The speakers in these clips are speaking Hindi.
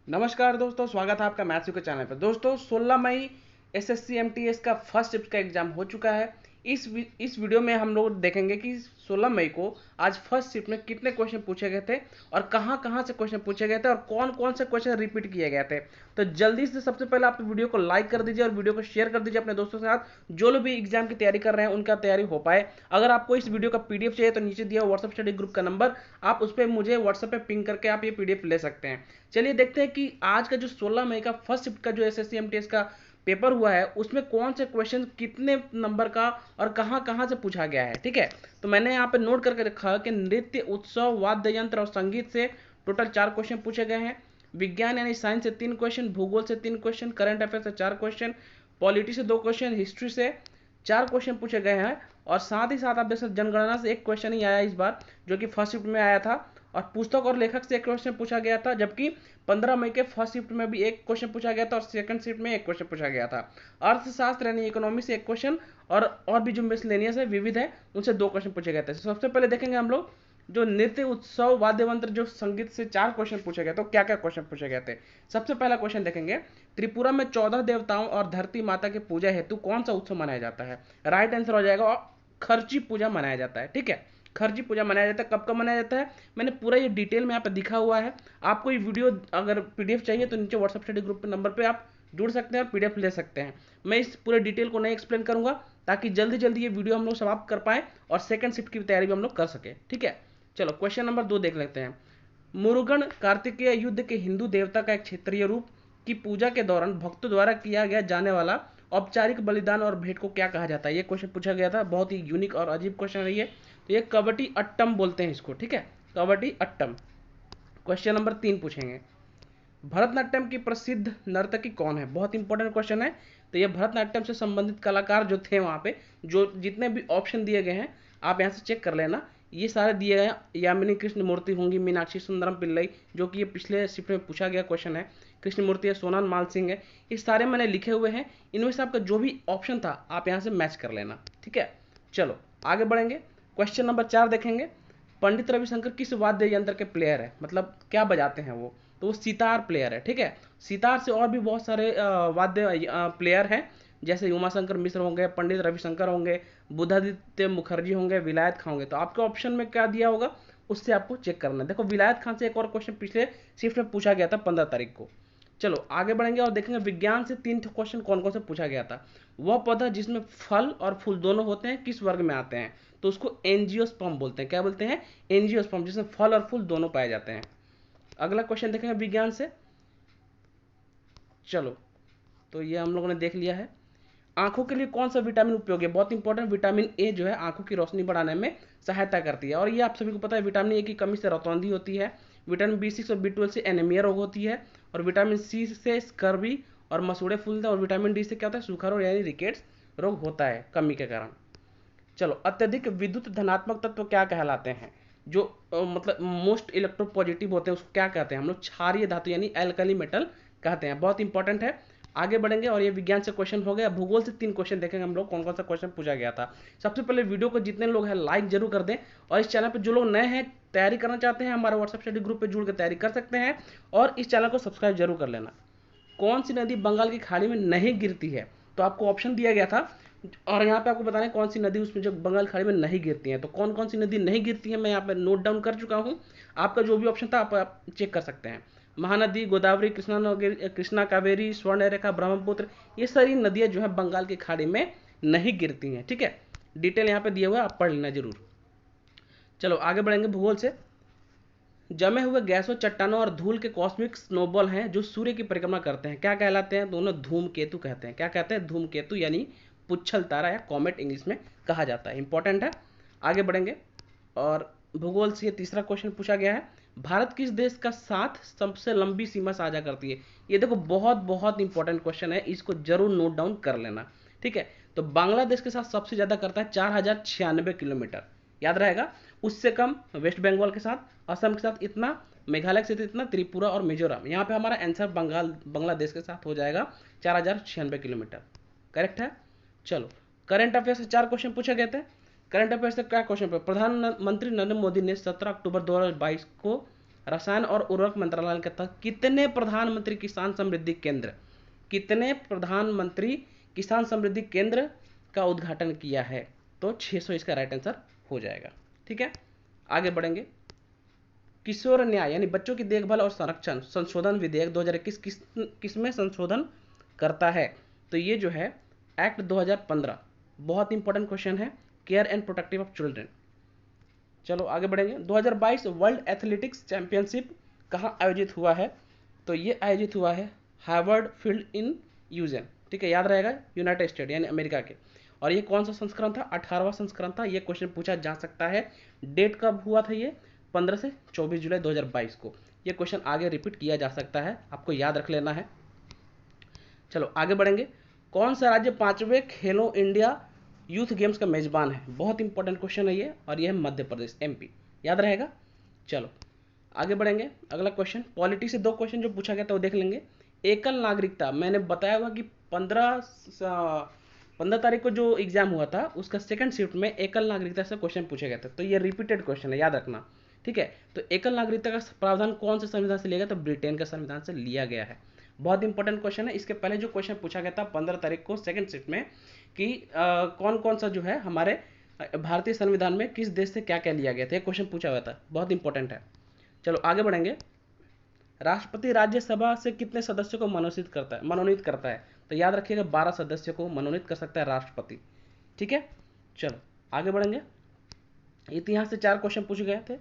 नमस्कार दोस्तों, स्वागत है आपका मैथ्स के चैनल पर। दोस्तों 16 मई एसएससी एमटीएस का फर्स्ट शिफ्ट का एग्जाम हो चुका है। इस वीडियो में हम लोग देखेंगे कि 16 मई को आज फर्स्ट शिफ्ट में कितने क्वेश्चन पूछे गए थे और कहां से क्वेश्चन पूछे गए थे और कौन कौन से क्वेश्चन रिपीट किए गए थे। तो जल्दी से सबसे पहले आप वीडियो को लाइक कर दीजिए और वीडियो को शेयर कर दीजिए अपने दोस्तों के साथ, जो लोग भी एग्जाम की तैयारी कर रहे हैं उनका तैयारी हो पाए। अगर आपको इस वीडियो का पीडीएफ चाहिए तो नीचे दिया व्हाट्सएप स्टडी ग्रुप का नंबर, आप उस पर मुझे व्हाट्सएप पे पिंग करके आप ये पीडीएफ ले सकते हैं। चलिए देखते हैं कि आज का जो 16 मई का फर्स्ट शिफ्ट का जो एसएससी एमटीएस का पेपर हुआ है उसमें कौन से क्वेश्चन कितने नंबर का और कहां से पूछा गया है। ठीक है, तो मैंने यहाँ पे नोट करके रखा है कि नृत्य, उत्सव, वाद्य यंत्र और संगीत से टोटल 4 क्वेश्चन पूछे गए हैं। विज्ञान यानी साइंस से 3 क्वेश्चन, भूगोल से 3 क्वेश्चन, करंट अफेयर से 4 क्वेश्चन, पॉलिटी से 2 क्वेश्चन, हिस्ट्री से 4 क्वेश्चन पूछे गए हैं। और साथ ही साथ आप देख सकते जनगणना से 1 क्वेश्चन ही आया इस बार, जो कि फर्स्ट शिफ्ट में आया था। और पुस्तक और लेखक से 1 क्वेश्चन पूछा गया था, जबकि 15 मई के फर्स्ट शिफ्ट में भी 1 क्वेश्चन पूछा गया था और सेकंड शिफ्ट में 1 क्वेश्चन पूछा गया था। अर्थशास्त्र यानी इकोनॉमी से 1 क्वेश्चन और भी जो मिसलेनियस है, विविध है, उनसे 2 क्वेश्चन पूछे गए थे। सबसे पहले देखेंगे हम लोग जो नृत्य, उत्सव, वाद्य यंत्र, जो संगीत से 4 क्वेश्चन पूछे गए, तो क्या क्या क्वेश्चन पूछे गए थे। सबसे पहला क्वेश्चन देखेंगे, त्रिपुरा में 14 देवताओं और धरती माता की पूजा हेतु कौन सा उत्सव मनाया जाता है। राइट आंसर हो जाएगा और खर्ची पूजा मनाया जाता है। ठीक है, खर्ची पूजा मनाया जाता है। कब कब मनाया जाता है, मैंने पूरा ये डिटेल में यहाँ पे दिखा हुआ है। आपको ये वीडियो अगर पीडीएफ चाहिए तो नीचे व्हाट्सएप स्टडी ग्रुप पे नंबर पे आप जुड़ सकते हैं और पीडीएफ ले सकते हैं। मैं इस पूरे डिटेल को नहीं एक्सप्लेन करूंगा, ताकि जल्दी जल्दी ये वीडियो हम लोग समाप्त कर पाए और सेकंड शिफ्ट की तैयारी भी हम लोग कर सके। ठीक है, चलो क्वेश्चन नंबर 2 देख लेते हैं। मुरुगन कार्तिकेय युद्ध के हिंदू देवता का एक क्षेत्रीय रूप की पूजा के दौरान भक्तों द्वारा किया गया जाने वाला औपचारिक बलिदान और भेंट को क्या कहा जाता है। ये क्वेश्चन पूछा गया था, बहुत ही यूनिक और अजीब क्वेश्चन है ये। तो ये कबड्डी अट्टम बोलते हैं इसको। ठीक है, कबड्डी अट्टम। क्वेश्चन नंबर 3 पूछेंगे, भरतनाट्यम की प्रसिद्ध नर्तकी कौन है। बहुत इंपॉर्टेंट क्वेश्चन है। तो ये भरतनाट्यम से संबंधित कलाकार जो थे वहाँ पे, जो जितने भी ऑप्शन दिए गए हैं आप यहाँ से चेक कर लेना। ये सारे दिए गए हैं। यामिनी कृष्ण मूर्ति होंगी, मीनाक्षी सुंदरम पिल्लई, जो कि ये पिछले शिफ्ट में पूछा गया क्वेश्चन है। कृष्ण मूर्ति है, सोनाल माल सिंह है। ये सारे मैंने लिखे हुए हैं, इनमें से आपका जो भी ऑप्शन था आप यहाँ से मैच कर लेना। ठीक है, चलो आगे बढ़ेंगे। क्वेश्चन नंबर 4 देखेंगे, पंडित रविशंकर किस वाद्य यंत्र के प्लेयर है, मतलब क्या बजाते हैं वो। तो वो सितार प्लेयर है। ठीक है, सितार से और भी बहुत सारे वाद्य प्लेयर हैं, जैसे उमाशंकर मिश्र होंगे, पंडित रविशंकर होंगे, बुधादित्य मुखर्जी होंगे, विलायत खान होंगे। तो आपके ऑप्शन में क्या दिया होगा उससे आपको चेक करना है। देखो विलायत खान से एक और क्वेश्चन पिछले शिफ्ट में पूछा गया था 15 तारीख को। चलो आगे बढ़ेंगे और देखेंगे विज्ञान से 3 क्वेश्चन कौन कौन से पूछा गया था। वह पौधा जिसमें फल और फूल दोनों होते हैं किस वर्ग में आते हैं। तो उसको एंजियोस्पर्म बोलते हैं। क्या बोलते हैं, एंजियोस्पर्म, जिसमें फल और फूल दोनों पाए जाते हैं। अगला क्वेश्चन देखेंगे विज्ञान से। चलो, तो ये हम लोगों ने देख लिया है। आंखों के लिए कौन सा विटामिन उपयोगी है। बहुत इंपॉर्टेंट, विटामिन ए जो है आंखों की रोशनी बढ़ाने में सहायता करती है। और ये आप सभी को पता है, विटामिन ए की कमी से रतौंधी होती है। विटामिन बी6 और बी12 से एनीमिया रोग होती है। और विटामिन सी से स्कर्वी और मसूड़े फूलते हैं। और विटामिन डी से क्या होता है, सूखा रोग यानी रिकेट्स रोग होता है कमी के कारण। चलो, अत्यधिक विद्युत धनात्मक तत्व क्या कहलाते हैं। जो मतलब मोस्ट इलेक्ट्रोपॉजिटिव होते हैं उसको क्या कहते हैं हम लोग, क्षारीय धातु यानी एल्कली मेटल कहते हैं। बहुत इंपॉर्टेंट है। आगे बढ़ेंगे और ये विज्ञान से क्वेश्चन हो गया। भूगोल से 3 क्वेश्चन देखेंगे हम लोग, कौन कौन सा क्वेश्चन पूछा गया था। सबसे पहले वीडियो को जितने लोग हैं लाइक जरूर कर दें, और इस चैनल पर जो लोग नए हैं तैयारी करना चाहते हैं हमारे व्हाट्सएप स्टडी ग्रुप पर जुड़ कर तैयारी कर सकते हैं, और इस चैनल को सब्सक्राइब जरूर कर लेना। कौन सी नदी बंगाल की खाड़ी में नहीं गिरती है। तो आपको ऑप्शन दिया गया था और यहाँ पे आपको बताना है कौन सी नदी उसमें जो बंगाल खाड़ी में नहीं गिरती है। तो कौन कौन सी नदी नहीं गिरती है मैं यहाँ पे नोट डाउन कर चुका हूँ। आपका जो भी ऑप्शन था आप चेक कर सकते हैं। महानदी, गोदावरी, कृष्णा, कावेरी, स्वर्ण रेखा, ब्रह्मपुत्र, ये सारी नदियाँ जो है बंगाल की खाड़ी में नहीं गिरती हैं। ठीक है, डिटेल यहाँ पे दिया हुआ है, आप पढ़ लेना जरूर। चलो आगे बढ़ेंगे भूगोल से। जमे हुए गैसों, चट्टानों और धूल के कॉस्मिक स्नोबॉल हैं जो सूर्य की परिक्रमा करते हैं, क्या कहलाते हैं। दोनों धूमकेतु कहते हैं। क्या कहते हैं, धूमकेतु यानी पुच्छल तारा या कॉमेट इंग्लिश में कहा जाता है। इंपॉर्टेंट है। आगे बढ़ेंगे और भूगोल से तीसरा क्वेश्चन पूछा गया है, भारत किस देश का साथ सबसे लंबी सीमा साझा करती है। ये देखो बहुत बहुत इंपॉर्टेंट क्वेश्चन है, इसको जरूर नोट डाउन कर लेना। ठीक है, तो बांग्लादेश के साथ सबसे ज्यादा करता है 4096 किलोमीटर, याद रहेगा। उससे कम वेस्ट बंगाल के साथ, असम के साथ इतना, मेघालय के साथ इतना, त्रिपुरा और मिजोरम। यहाँ पे हमारा आंसर बांग्लादेश के साथ हो जाएगा 4096 किलोमीटर। करेक्ट है। चलो, करंट अफेयर से 4 क्वेश्चन पूछे गए थे। करंट अफेयर से क्या क्वेश्चन पे, प्रधानमंत्री नरेंद्र मोदी ने 17 अक्टूबर 2022 को रसायन और उर्वरक मंत्रालय के तहत कितने प्रधानमंत्री किसान समृद्धि केंद्र, कितने प्रधानमंत्री किसान समृद्धि केंद्र का उद्घाटन किया है? तो 600 इसका राइट आंसर हो जाएगा। ठीक है, आगे बढ़ेंगे। किशोर न्याय यानी बच्चों की देखभाल और संरक्षण संशोधन विधेयक 2021 किसमें संशोधन करता है? तो ये जो है एक्ट 2015, बहुत इंपॉर्टेंट क्वेश्चन है, care and protective of children. चलो आगे बढ़ेंगे। 2022 वर्ल्ड एथलेटिक्स चैंपियनशिप कहाँ आयोजित हुआ है? तो ये आयोजित हुआ है हार्वर्ड फील्ड इन यूजेन। ठीक है, याद रहेगा, यूनाइटेड स्टेट यानी अमेरिका के। और ये कौन सा संस्करण था? 18वां संस्करण था। ये क्वेश्चन पूछा जा सकता है। डेट कब हुआ था? ये 15 से 24 जुलाई 2022 को। ये क्वेश्चन आगे रिपीट किया जा सकता है, आपको याद रख लेना है। चलो आगे बढ़ेंगे। कौन सा राज्य 5वें खेलो इंडिया यूथ गेम्स का मेजबान है? बहुत इंपॉर्टेंट क्वेश्चन है ये, और ये है मध्य प्रदेश, एमपी। याद रहेगा। चलो आगे बढ़ेंगे। अगला क्वेश्चन पॉलिटी से 2 क्वेश्चन जो पूछा गया था वो देख लेंगे। एकल नागरिकता, मैंने बताया हुआ कि 15 तारीख को जो एग्जाम हुआ था उसका सेकंड शिफ्ट में एकल नागरिकता से क्वेश्चन पूछे गए थे, तो ये रिपीटेड क्वेश्चन है, याद रखना। ठीक है, तो एकल नागरिकता का प्रावधान कौन से संविधान से लिया गया? तो ब्रिटेन का संविधान से लिया गया है। बहुत इंपॉर्टेंट क्वेश्चन है। इसके पहले जो क्वेश्चन पूछा गया था 15 तारीख को सेकंड शिफ्ट में कि कौन कौन सा जो है हमारे भारतीय संविधान में किस देश से क्या क्या लिया गया था, ये क्वेश्चन पूछा हुआ था, बहुत इंपॉर्टेंट है। चलो आगे बढ़ेंगे। राष्ट्रपति राज्यसभा से कितने सदस्यों को मनोनीत करता है? तो याद रखिएगा 12 सदस्यों को मनोनीत कर सकता है राष्ट्रपति। ठीक है, चलो आगे बढ़ेंगे। इतिहास से 4 क्वेश्चन पूछे गए थे।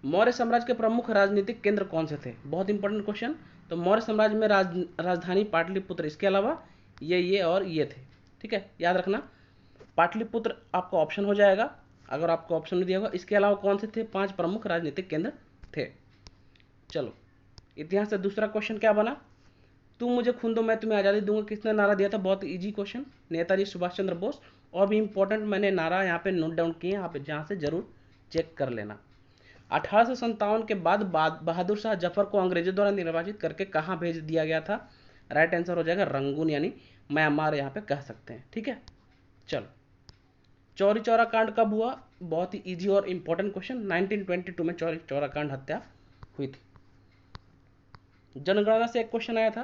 मौर्य साम्राज्य के प्रमुख राजनीतिक केंद्र कौन से थे? बहुत इंपॉर्टेंट क्वेश्चन। तो मौर्य साम्राज्य में राजधानी पाटलिपुत्र, इसके अलावा ये और ये थे। ठीक है, याद रखना। पाटलिपुत्र आपका ऑप्शन हो जाएगा अगर आपको ऑप्शन में दिया होगा। इसके अलावा कौन से थे? 5 प्रमुख राजनीतिक केंद्र थे। चलो इतिहास से दूसरा क्वेश्चन क्या बना? तुम मुझे खून दो मैं तुम्हें आज़ादी दूंगा, किसने नारा दिया था? बहुत इजी क्वेश्चन, नेताजी सुभाष चंद्र बोस। और भी इंपॉर्टेंट मैंने नारा यहाँ पे नोट डाउन किए, आप जहाँ से जरूर चेक कर लेना। 1857 के बाद बहादुर शाह जफर को अंग्रेजों द्वारा निर्वाचित करके कहाँ भेज दिया गया था? राइट आंसर हो जाएगा रंगून यानी म्यांमार, यहाँ पे कह सकते हैं। ठीक है, चलो चौरी चौरा कांड कब हुआ? बहुत ही इजी और इंपॉर्टेंट क्वेश्चन, 1922 में चौरी चौरा कांड हत्या हुई थी। जनगणना से एक क्वेश्चन आया था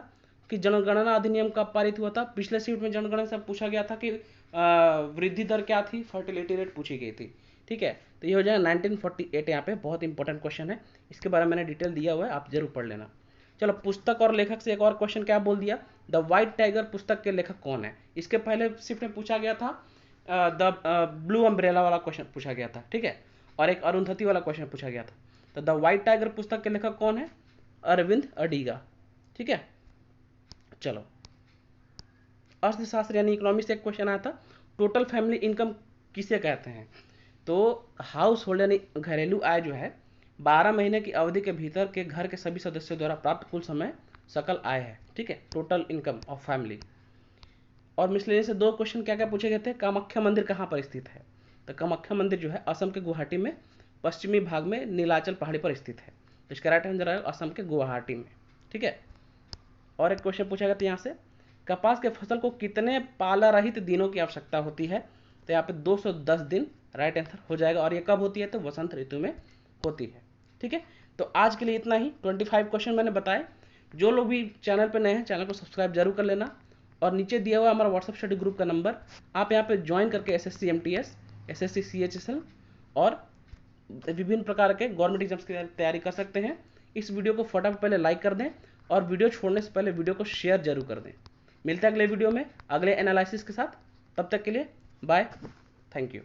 कि जनगणना अधिनियम कब पारित हुआ था? पिछले सीट में जनगणना से पूछा गया था कि वृद्धि दर क्या थी, फर्टिलिटी रेट पूछी गई थी। ठीक है, तो ये हो जाएगा 1948। यहाँ पे बहुत इंपॉर्टेंट क्वेश्चन है, इसके बारे में मैंने डिटेल दिया हुआ है, आप जरूर पढ़ लेना। चलो पुस्तक और लेखक से एक और क्वेश्चन क्या बोल दिया? द व्हाइट टाइगर पुस्तक के लेखक कौन है? इसके पहले शिफ्ट में पूछा गया था द ब्लू अम्ब्रेला वाला क्वेश्चन पूछा गया था। ठीक है, और एक अरुंधति वाला क्वेश्चन पूछा गया था। तो द व्हाइट टाइगर पुस्तक के लेखक कौन है? अरविंद अडिगा। ठीक है, चलो अर्थशास्त्र यानी इकोनॉमी से एक क्वेश्चन आया था। टोटल फैमिली इनकम किसे कहते हैं? तो हाउस होल्ड यानी घरेलू आय जो है 12 महीने की अवधि के भीतर के घर के सभी सदस्यों द्वारा प्राप्त कुल समय सकल आय है। ठीक है, टोटल इनकम ऑफ फैमिली। और मिसलेनियस से 2 क्वेश्चन क्या क्या पूछे गए थे? कामाख्या मंदिर कहाँ पर स्थित है? तो कामाख्या मंदिर जो है असम के गुवाहाटी में पश्चिमी भाग में नीलाचल पहाड़ी पर स्थित है। तो इसका राइट आंसर है असम के गुवाहाटी में। ठीक है, और एक क्वेश्चन पूछा गया था यहाँ से, कपास के फसल को कितने पाला रहित दिनों की आवश्यकता होती है? तो यहाँ पे 210 दिन राइट आंसर हो जाएगा। और ये कब होती है? तो वसंत ऋतु में होती है। ठीक है, तो आज के लिए इतना ही। 25 क्वेश्चन मैंने बताए। जो लोग भी चैनल पर नए हैं चैनल को सब्सक्राइब जरूर कर लेना, और नीचे दिया हुआ हमारा व्हाट्सएप स्टडी ग्रुप का नंबर, आप यहाँ पे ज्वाइन करके SSC MTS, SSC CHSL और विभिन्न प्रकार के गवर्नमेंट एग्जाम्स की तैयारी कर सकते हैं। इस वीडियो को फटाफट पहले लाइक कर दें, और वीडियो छोड़ने से पहले वीडियो को शेयर जरूर कर दें। मिलते हैं अगले वीडियो में अगले एनालिसिस के साथ, तब तक के लिए बाय, थैंक यू।